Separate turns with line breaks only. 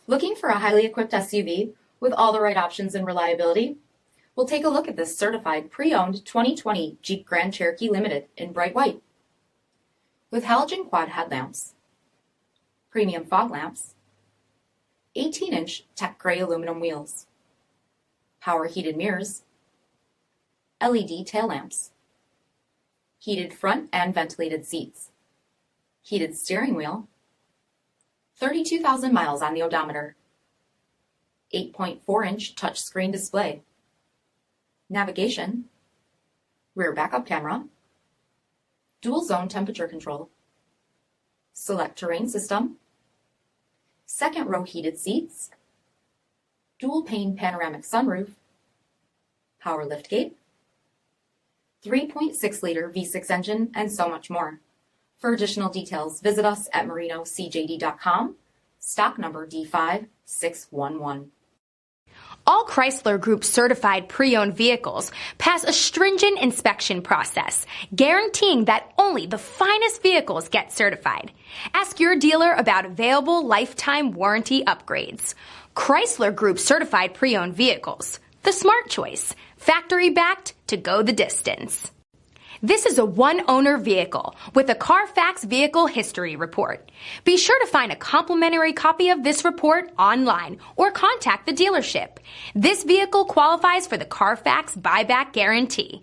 Looking for a highly equipped SUV with all the right options and reliability? We'll take a look at this certified pre-owned 2020 Jeep Grand Cherokee Limited in bright white. With halogen quad headlamps, premium fog lamps, 18-inch tech gray aluminum wheels, power heated mirrors, LED tail lamps, heated front and ventilated seats, heated steering wheel, 32,000 miles on the odometer, 8.4-inch touchscreen display, navigation, rear backup camera, dual zone temperature control, select terrain system, second row heated seats, dual pane panoramic sunroof, power liftgate, 3.6-liter V6 engine, and so much more. For additional details, visit us at marinocjd.com, stock number D5611.
All Chrysler Group certified pre-owned vehicles pass a stringent inspection process, guaranteeing that only the finest vehicles get certified. Ask your dealer about available lifetime warranty upgrades. Chrysler Group certified pre-owned vehicles, the smart choice, factory backed to go the distance. This is a one-owner vehicle with a CARFAX Vehicle History Report. Be sure to find a complimentary copy of this report online or contact the dealership. This vehicle qualifies for the CARFAX Buyback Guarantee.